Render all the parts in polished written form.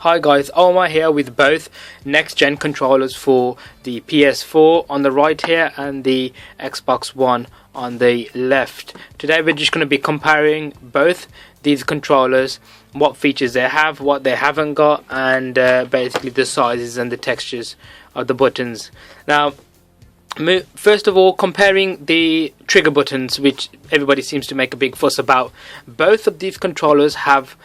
Hi guys, Omarr here with both next gen controllers for the PS4 on the right here and the Xbox One on the left. Today we're just going to be comparing both these controllers, what features they have, what they haven't got, and basically the sizes and the textures of the buttons. Now, first of all, comparing the trigger buttons, which everybody seems to make a big fuss about. Both of these controllers have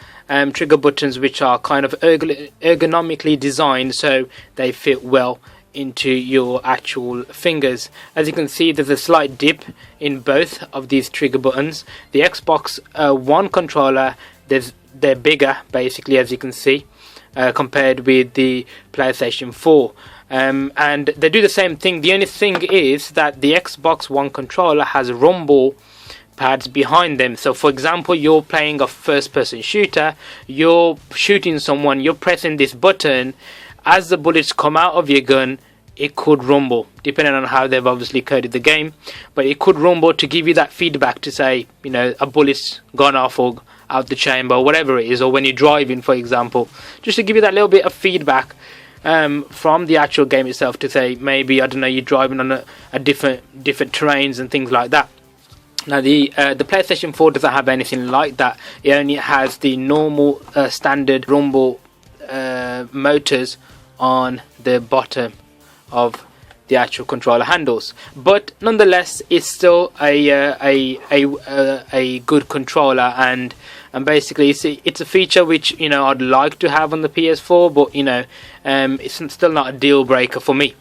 trigger buttons which are kind of ergonomically designed so they fit well into your actual fingers. As you can see, there's a slight dip in both of these trigger buttons. The Xbox One controller, they're bigger basically, as you can see, compared with the PlayStation 4. And they do the same thing. The only thing is that the Xbox One controller has rumble pads behind them. So for example, you're playing a first person shooter, you're shooting someone, you're pressing this button. As the bullets come out of your gun, it could rumble, depending on how they've obviously coded the game, but it could rumble to give you that feedback to say, you know, a bullet's gone off or out the chamber or whatever it is, or when you're driving, for example, just to give you that little bit of feedback from the actual game itself to say, maybe, I don't know, you're driving on a different terrains and things like that. Now the PlayStation 4 doesn't have anything like that. It only has the normal standard rumble motors on the bottom of the actual controller handles, but nonetheless it's still a good controller, and basically it's a feature which, you know, I'd like to have on the PS4, but you know, it's still not a deal breaker for me.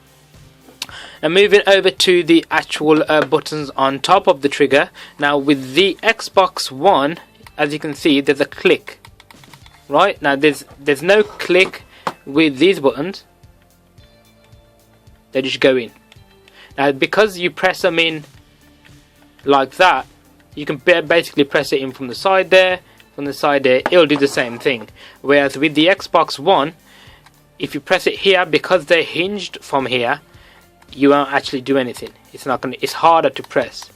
And moving over to the actual buttons on top of the trigger. Now with the Xbox One, as you can see, there's a click. Right now, there's no click with these buttons. They just go in. Now because you press them in like that, you can basically press it in from the side there, it'll do the same thing. Whereas with the Xbox One, if you press it here, because they're hinged from here, you won't actually do anything. It's harder to press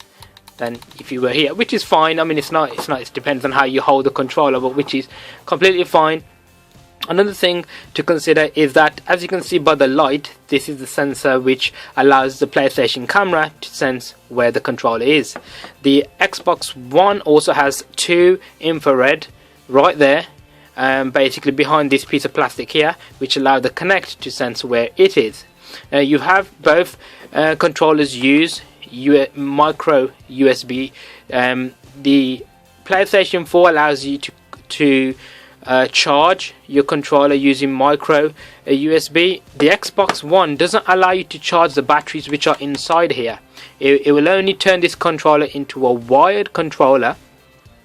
than if you were here, which is fine. I mean, it depends on how you hold the controller, but which is completely fine. Another thing to consider is that, as you can see by the light, this is the sensor which allows the PlayStation camera to sense where the controller is. The Xbox One also has two infrared right there, basically behind this piece of plastic here, which allow the Kinect to sense where it is. You have both controllers use micro USB. The PlayStation 4 allows you to charge your controller using micro USB. The Xbox One doesn't allow you to charge the batteries which are inside here. It will only turn this controller into a wired controller.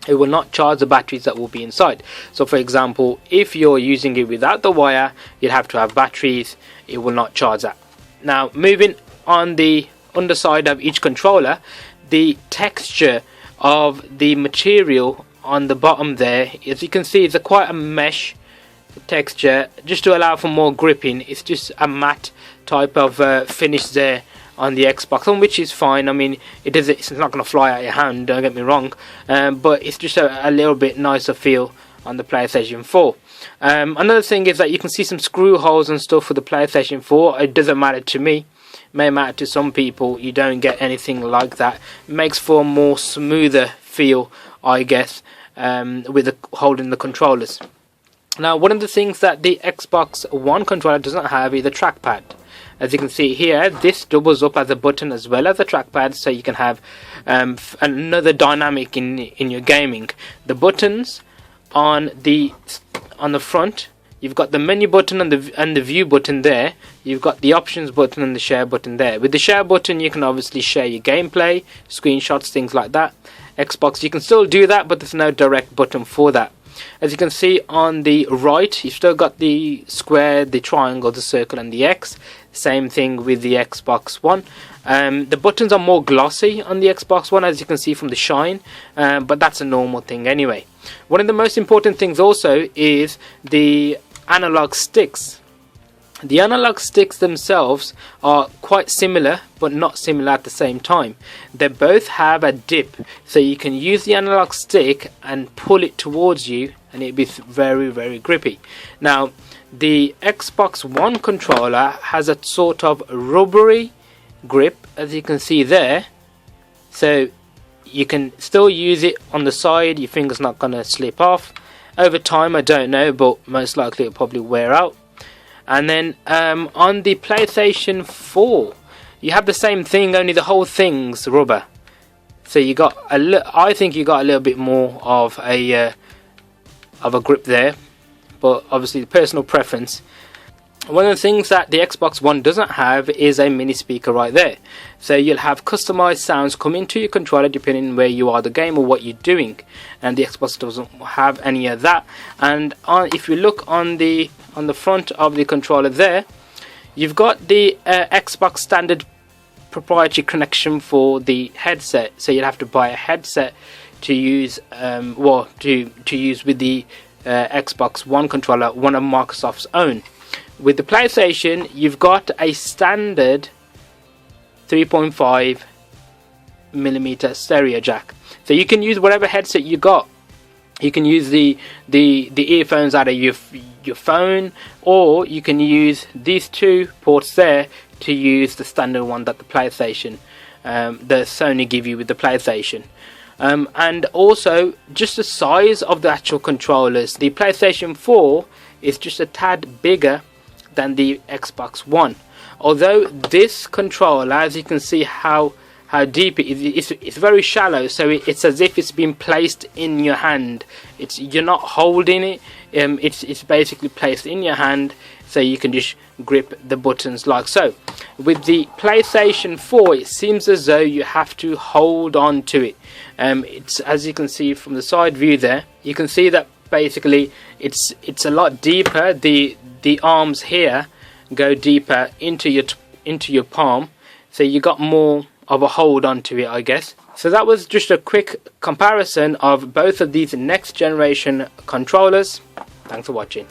It will not charge the batteries that will be inside. So for example, if you're using it without the wire, you'd have to have batteries. It will not charge that. Now moving on the underside of each controller, the texture of the material on the bottom there, as you can see, it's quite a mesh texture, just to allow for more gripping. It's just a matte type of finish there on the Xbox One, which is fine. I mean, it's not going to fly out your hand, don't get me wrong, but it's just a little bit nicer feel on the PlayStation 4. Another thing is that you can see some screw holes and stuff for the PlayStation 4. It doesn't matter to me. It may matter to some people. You don't get anything like that. It makes for a more smoother feel, I guess, with holding the controllers. Now, one of the things that the Xbox One controller doesn't have is the trackpad. As you can see here, this doubles up as a button as well as a trackpad, so you can have another dynamic in your gaming. The buttons on the front, you've got the menu button and the view button there. You've got the options button and the share button there. With the share button, you can obviously share your gameplay, screenshots, things like that. Xbox, you can still do that, but there's no direct button for that. As you can see on the right, you've still got the square, the triangle, the circle and the X. Same thing with the Xbox One. The buttons are more glossy on the Xbox One, as you can see from the shine, but that's a normal thing anyway. One of the most important things also is the analog sticks. The analog sticks themselves are quite similar, but not similar at the same time. They both have a dip, so you can use the analog stick and pull it towards you and it'll be very, very grippy. Now the Xbox One controller has a sort of rubbery grip, as you can see there, so you can still use it on the side. Your finger's not going to slip off. Over time, I don't know, but most likely it'll probably wear out. And then on the PlayStation 4, you have the same thing, only the whole thing's rubber. So you got I think you got a little bit more of a grip there, but obviously the personal preference. One of the things that the Xbox One doesn't have is a mini speaker right there. So you'll have customized sounds come into your controller depending on where you are the game or what you're doing, and the Xbox doesn't have any of that. And if you look on the front of the controller there, you've got the Xbox standard proprietary connection for the headset. So you'll have to buy a headset to use to use with the Xbox One controller, one of Microsoft's own. With the PlayStation, you've got a standard 3.5mm stereo jack, so you can use whatever headset you got. You can use the earphones out of your phone, or you can use these two ports there to use the standard one that the PlayStation, the Sony give you with the PlayStation. And also just the size of the actual controllers. The PlayStation 4 is just a tad bigger than the Xbox One. Although this controller, as you can see how deep it is, it's very shallow, so it's as if it's been placed in your hand. You're not holding it, it's basically placed in your hand, so you can just grip the buttons like so. With the PlayStation 4, it seems as though you have to hold on to it. It's, as you can see from the side view there, you can see that basically it's a lot deeper. The arms here go deeper into your palm, so you got more of a hold onto it, I guess. So that was just a quick comparison of both of these next generation controllers. Thanks for watching.